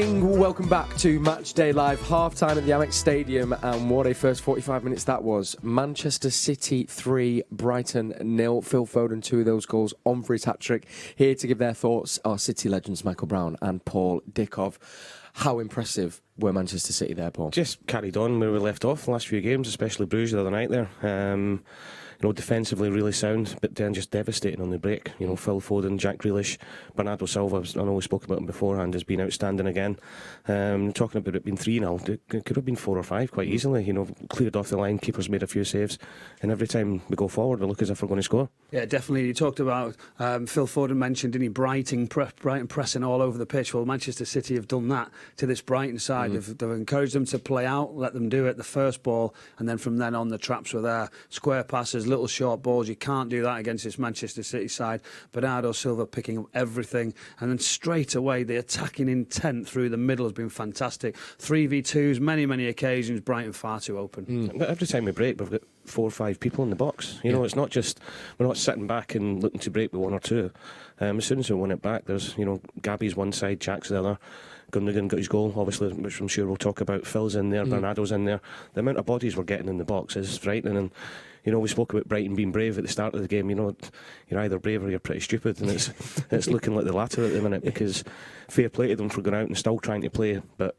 Welcome back to Matchday Live, half-time at the Amex Stadium, and what a first 45 minutes that was. Manchester City 3, Brighton 0. Phil Foden, 2 of those goals on for his hat-trick. Here to give their thoughts are City legends Michael Brown and Paul Dickov. How impressive were Manchester City there, Paul? Just carried on where we left off the last few games, especially Bruges the other night there. Defensively really sound, but then just devastating on the break. Phil Foden, Jack Grealish, Bernardo Silva, I know we spoke about him beforehand, has been outstanding again. Talking about it being 3-0, it could have been 4 or 5 quite easily. Cleared off the line, keeper's made a few saves, and every time we go forward, we look as if we're going to score. Yeah, definitely. You talked about Phil Foden mentioned, didn't he, Brighton pressing all over the pitch. Well, Manchester City have done that to this Brighton side. They've encouraged them to play out, let them do it, the first ball, and then from then on the traps were there. Square passes, little short balls. You can't do that against this Manchester City side. Bernardo Silva picking up everything, and then straight away the attacking intent through the middle has been fantastic. 3v2s, many occasions. Brighton far too open. But every time we break, we've got 4 or 5 people in the box. It's not just, we're not sitting back and looking to break with 1 or 2. As soon as we win it back, there's Gabby's one side, Jack's the other. Gundogan got his goal, obviously, which I'm sure we'll talk about. Phil's in there, Bernardo's in there. The amount of bodies we're getting in the box is frightening. And we spoke about Brighton being brave at the start of the game. You're either brave or you're pretty stupid, and it's looking like the latter at the minute, because fair play to them for going out and still trying to play. But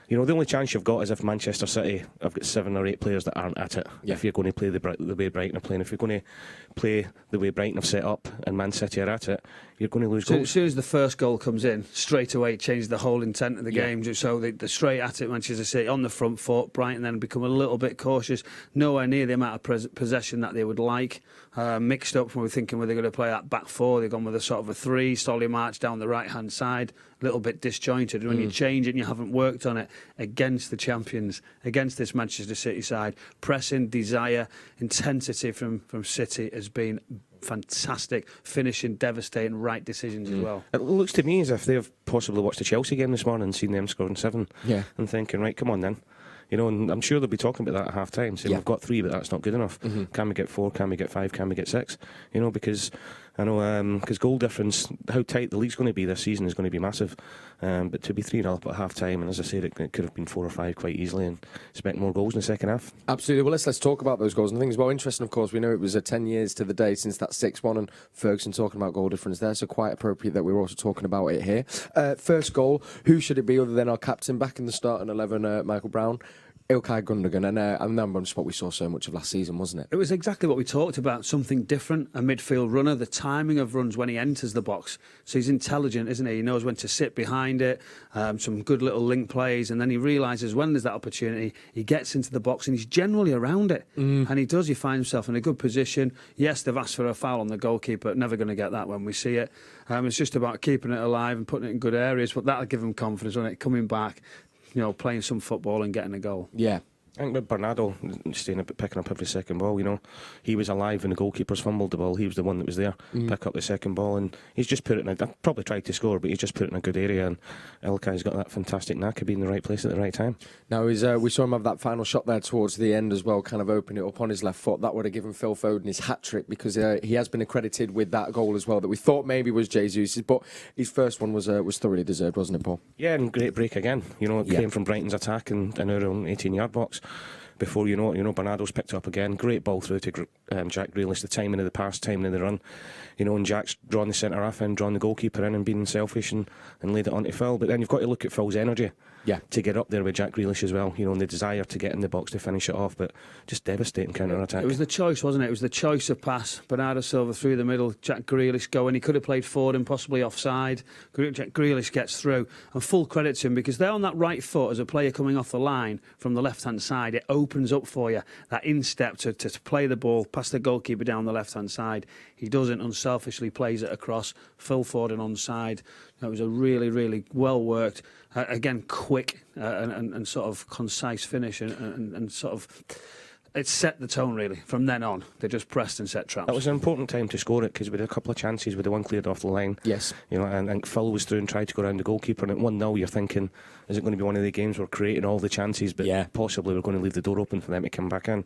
the only chance you've got is if Manchester City have got 7 or 8 players that aren't at it. Yeah. If you're going to play the way Brighton are playing, if you're going to play the way Brighton have set up and Man City are at it, you're going to lose goals. As soon as the first goal comes in, straight away it changes the whole intent of the game. So they're straight at it, Manchester City on the front foot. Brighton then become a little bit cautious, nowhere near the amount of possession that they would like. Mixed up when we're thinking whether they're going to play that back 4. They've gone with a sort of a 3, solid march down the right-hand side, a little bit disjointed. And when you change it and you haven't worked on it against the champions, against this Manchester City side, pressing, desire, intensity from City has been fantastic, finishing, devastating, right decisions as well. It looks to me as if they've possibly watched the Chelsea game this morning and seen them scoring 7 and thinking, right, come on then. And I'm sure they'll be talking about that at half-time, saying we've got 3, but that's not good enough. Can we get 4? Can we get 5? Can we get 6? Because I know because goal difference, how tight the league's going to be this season is going to be massive. But to be 3-0 up at half-time, and as I said, it could have been 4 or 5 quite easily, and expect more goals in the second half. Absolutely. Well, let's talk about those goals. And I think it's well interesting, of course, we know it was 10 years to the day since that 6-1, and Ferguson talking about goal difference there, so quite appropriate that we're also talking about it here. First goal, who should it be other than our captain back in the starting 11, Michael Brown? Ilkay Gundogan, and that was what we saw so much of last season, wasn't it? It was exactly what we talked about, something different, a midfield runner, the timing of runs when he enters the box. So he's intelligent, isn't he? He knows when to sit behind it, some good little link plays, and then he realises when there's that opportunity, he gets into the box and he's generally around it. And he finds himself in a good position. Yes, they've asked for a foul on the goalkeeper, never going to get that when we see it. It's just about keeping it alive and putting it in good areas, but that'll give him confidence, won't it? Coming back, playing some football and getting a goal. Yeah. I think with Bernardo picking up every second ball, he was alive when the goalkeepers fumbled the ball. He was the one that was there, pick up the second ball, and he's just put it in I probably tried to score, but he's just put it in a good area, and Ilkay's got that fantastic knack of being in the right place at the right time. Now, we saw him have that final shot there towards the end as well, kind of open it up on his left foot. That would have given Phil Foden his hat-trick, because he has been accredited with that goal as well, that we thought maybe was Jesus, but his first one was thoroughly deserved, wasn't it, Paul? Yeah, and great break again. It came from Brighton's attack and in our own 18-yard box. Before you know it, Bernardo's picked it up again. Great ball through to Jack Grealish, the timing of the pass, timing of the run. And Jack's drawn the centre half in, drawn the goalkeeper in and being selfish and laid it onto Phil. But then you've got to look at Phil's energy to get up there with Jack Grealish as well. And the desire to get in the box to finish it off, but just devastating counter-attack. It was the choice, wasn't it? It was the choice of pass. Bernardo Silva through the middle, Jack Grealish going. He could have played forward and possibly offside. Jack Grealish gets through. And full credit to him, because they're on that right foot as a player coming off the line from the left-hand side. It opens up for you, that instep to play the ball past the goalkeeper down the left-hand side. He doesn't, unselfishly plays it across. Phil Foden onside. It was a really, really well-worked, again, quick and sort of concise finish and sort of it set the tone, really. From then on, they just pressed and set traps. That was an important time to score it because we had a couple of chances with the one cleared off the line. Yes. And Phil was through and tried to go around the goalkeeper, and at 1-0 you're thinking, is it going to be one of the games we're creating all the chances, but possibly we're going to leave the door open for them to come back in.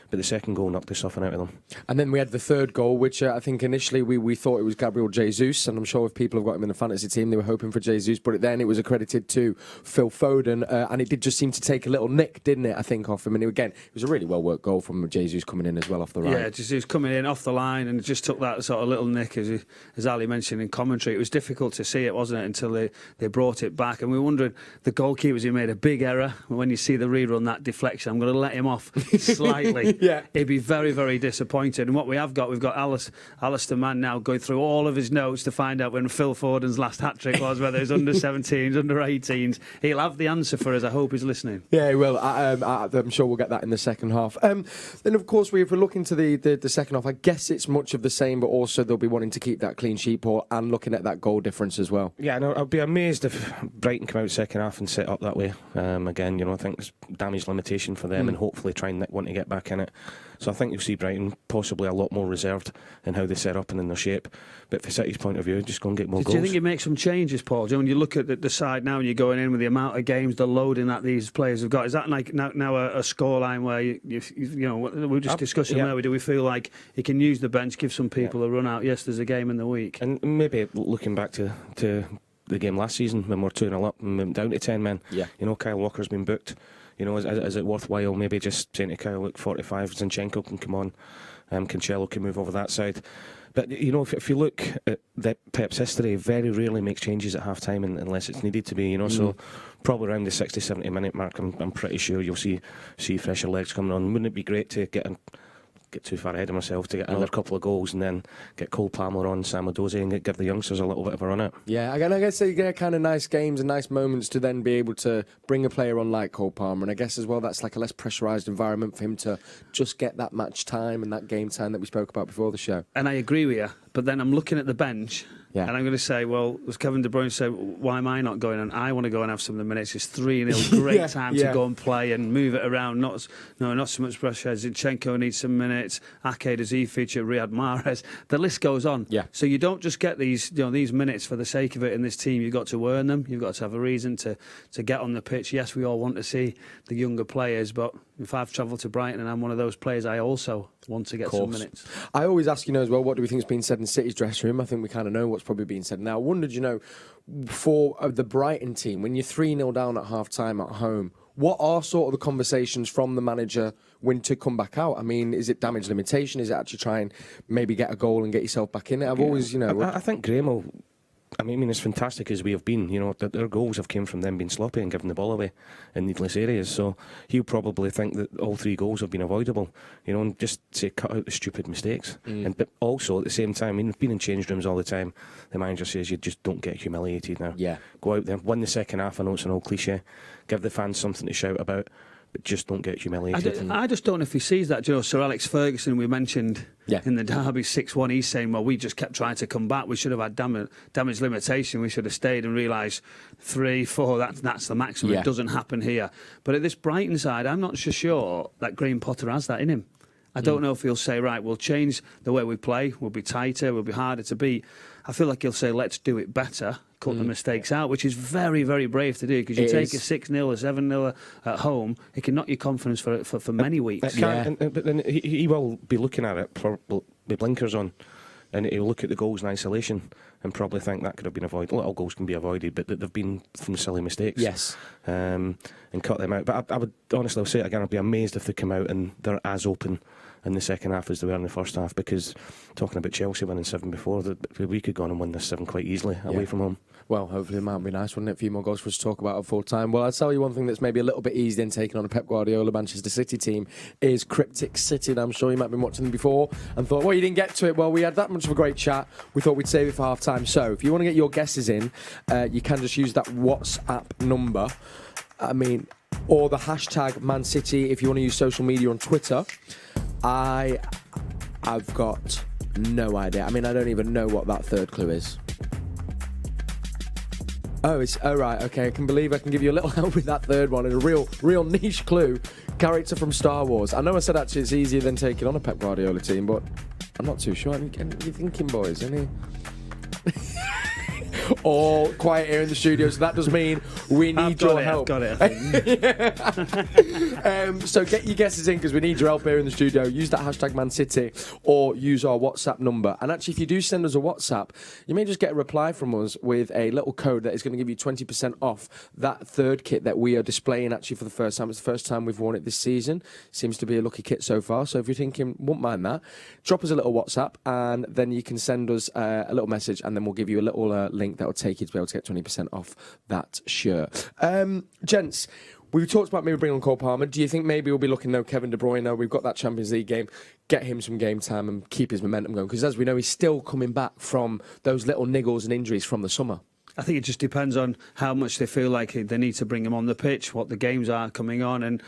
But the second goal knocked the stuffing out of them. And then we had the third goal, which I think initially we thought it was Gabriel Jesus, and I'm sure if people have got him in the fantasy team, they were hoping for Jesus, but then it was accredited to Phil Foden, and it did just seem to take a little nick, didn't it, I think, off him. And again, it was a really well-worked goal from Jesus coming in as well off the right. Yeah, Jesus coming in off the line and just took that sort of little nick, as Ali mentioned in commentary. It was difficult to see it, wasn't it, until they brought it back. And we were wondering, the goalkeepers, he made a big error. When you see the rerun, that deflection, I'm going to let him off slightly. He'd be very, very disappointed. And what we've got Alistair Mann now going through all of his notes to find out when Phil Foden's last hat-trick was, whether it's under 17s, under 18s. He'll have the answer for us. I hope he's listening. Yeah, he will. I'm sure we'll get that in the second half. Then, of course, if we're looking to the second half, I guess it's much of the same, but also they'll be wanting to keep that clean sheet, Paul, and looking at that goal difference as well. Yeah, no, I'd be amazed if Brighton come out second half and set up that way. Again, I think it's damage limitation for them, and hopefully try and want to get back in it. So I think you'll see Brighton possibly a lot more reserved in how they set up and in their shape. But for City's point of view, just go and get more goals. Do you think you make some changes, Paul? Do you know, when you look at the side now and you're going in with the amount of games, the loading that these players have got, is that like now a scoreline where we were just discussing where do we feel like you can use the bench, give some people a run out? Yes, there's a game in the week. And maybe looking back to the game last season when we're 2-0 up and down to 10 men. Yeah. Kyle Walker's been booked. Is it worthwhile maybe just saying to Kyle, look, 45, Zinchenko can come on, Cancelo can move over that side. But, if you look at Pep's history, very rarely makes changes at half-time unless it's needed to be, So probably around the 60, 70-minute mark, I'm pretty sure you'll see fresher legs coming on. Wouldn't it be great to get too far ahead of myself to get another couple of goals and then get Cole Palmer on, Sam Edozie, and give the youngsters a little bit of a run out? Yeah, I guess they get kind of nice games and nice moments to then be able to bring a player on like Cole Palmer, and I guess as well that's like a less pressurised environment for him to just get that match time and that game time that we spoke about before the show. And I agree with you, but then I'm looking at the bench. Yeah. And I'm going to say, well, as Kevin De Bruyne said, why am I not going? And I want to go and have some of the minutes. It's 3-0, great time to go and play and move it around. Not so much pressure. Zinchenko needs some minutes. Ake, does he feature? Riyad Mahrez. The list goes on. Yeah. So you don't just get these minutes for the sake of it in this team. You've got to earn them. You've got to have a reason to get on the pitch. Yes, we all want to see the younger players, but if I've travelled to Brighton and I'm one of those players, I also want to get some minutes. I always ask, as well, what do we think has been said in City's dressing room? I think we kind of know what's probably been said. Now, I wondered, for the Brighton team, when you're 3-0 down at half-time at home, what are sort of the conversations from the manager when to come back out? I mean, is it damage limitation? Is it actually try and maybe get a goal and get yourself back in it? I've always, I think Graham will... I mean, as fantastic as we have been, their goals have come from them being sloppy and giving the ball away in needless areas. So he'll probably think that all 3 goals have been avoidable, and just say cut out the stupid mistakes. But also at the same time, we've been in change rooms all the time. The manager says you just don't get humiliated now. Yeah. Go out there, win the second half. I know it's an old cliche. Give the fans something to shout about. But just don't get humiliated. I just don't know if he sees that. Sir Alex Ferguson, we mentioned in the derby 6-1, he's saying, well, we just kept trying to come back. We should have had damage limitation. We should have stayed and realised 3, 4, that's the maximum. It doesn't happen here. But at this Brighton side, I'm not so sure that Graham Potter has that in him. I don't know if he'll say, right, we'll change the way we play. We'll be tighter. We'll be harder to beat. I feel like he'll say, let's do it better. Cut the mistakes out, which is very, very brave to do, because you take a 6-0 or 7-0 at home, it can knock your confidence for many weeks. But then he will be looking at it with blinkers on, and he'll look at the goals in isolation and probably think that could have been avoided. All goals can be avoided, but they've been from silly mistakes. Yes. And cut them out. But I would honestly, I'll say it again, I'd be amazed if they come out and they're as open in the second half as they were in the first half, because talking about Chelsea winning 7 before, we could go on and win this 7 quite easily away from home. Well, hopefully it might be nice, wouldn't it? A few more goals for us to talk about at full time. Well, I'll tell you one thing that's maybe a little bit eased in taking on a Pep Guardiola Manchester City team is Cryptic City. And I'm sure you might have been watching them before and thought, well, you didn't get to it. Well, we had that much of a great chat. We thought we'd save it for half time. So if you want to get your guesses in, you can just use that WhatsApp number. Or the hashtag Man City if you want to use social media on Twitter. I've got no idea. I don't even know what that third clue is. Oh, it's right. Okay, I can believe I can give you a little help with that third one. And a real niche clue. Character from Star Wars. I know I said actually it's easier than taking on a Pep Guardiola team, but I'm not too sure. What are you thinking, boys? Any? All quiet here in the studio, so that does mean we need your help. I've got it, I think. So get your guesses in because we need your help here in the studio. Use that hashtag Man City or use our WhatsApp number. And actually, if you do send us a WhatsApp, you may just get a reply from us with a little code that is going to give you 20% off that third kit that we are displaying actually for the first time. It's the first time we've worn it this season. Seems to be a lucky kit so far. So if you're thinking, wouldn't mind that, drop us a little WhatsApp and then you can send us a little message and then we'll give you a little link that will take you to be able to get 20% off that shirt. Gents, we've talked about maybe bringing on Cole Palmer. Do you think maybe we'll be looking at Kevin De Bruyne? We've got that Champions League game. Get him some game time and keep his momentum going. Because as we know, he's still coming back from those little niggles and injuries from the summer. I think it just depends on how much they feel like they need to bring him on the pitch, what the games are coming on. And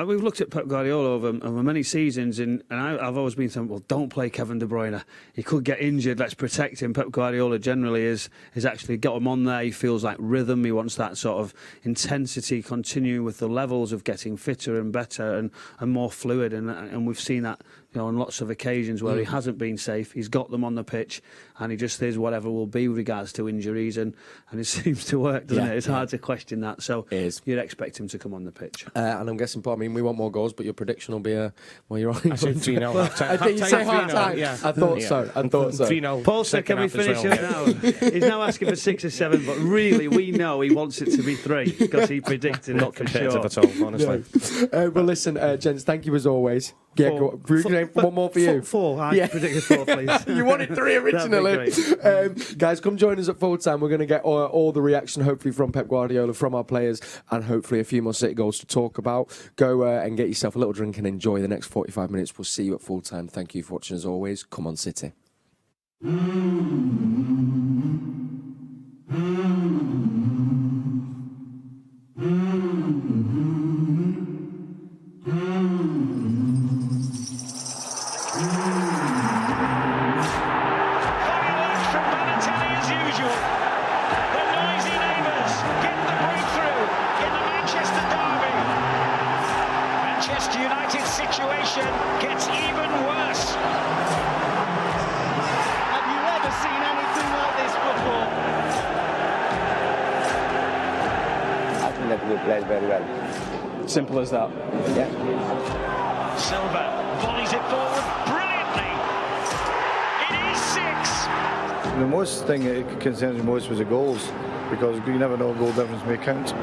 we've looked at Pep Guardiola over many seasons, and I've always been saying, well, don't play Kevin De Bruyne. He could get injured. Let's protect him. Pep Guardiola generally is actually got him on there. He feels like rhythm. He wants that sort of intensity, continuing with the levels of getting fitter and better and more fluid. And we've seen that, on lots of occasions where he hasn't been safe. He's got them on the pitch, and he just is whatever will be with regards to injuries, and it seems to work, doesn't it? It's hard to question that. So you'd expect him to come on the pitch. And I'm guessing, Paul, we want more goals, but your prediction will be you're on. I said 3-0. I think you say half-time. Yeah. I thought so. 3-0. Paul said, can we finish it now? He's now asking for 6 or 7, but really, we know he wants it to be 3 because he predicted Not it for competitive sure. at all, honestly. Well, listen, gents, thank you as always. Yeah, one more for you. 4. I predicted 4, please. You wanted 3 originally. Guys, come join us at full time. We're going to get all the reaction, hopefully, from Pep Guardiola, from our players, and hopefully a few more City goals to talk about. Go and get yourself a little drink and enjoy the next 45 minutes. We'll see you at full time. Thank you for watching as always. Come on, City. Situation gets even worse. Have you ever seen anything like this before? I think that we played very well. Simple as that. Yeah. Silva volleys it forward brilliantly. It is 6. The most thing that concerns me most was the goals, because you never know, goal difference may count.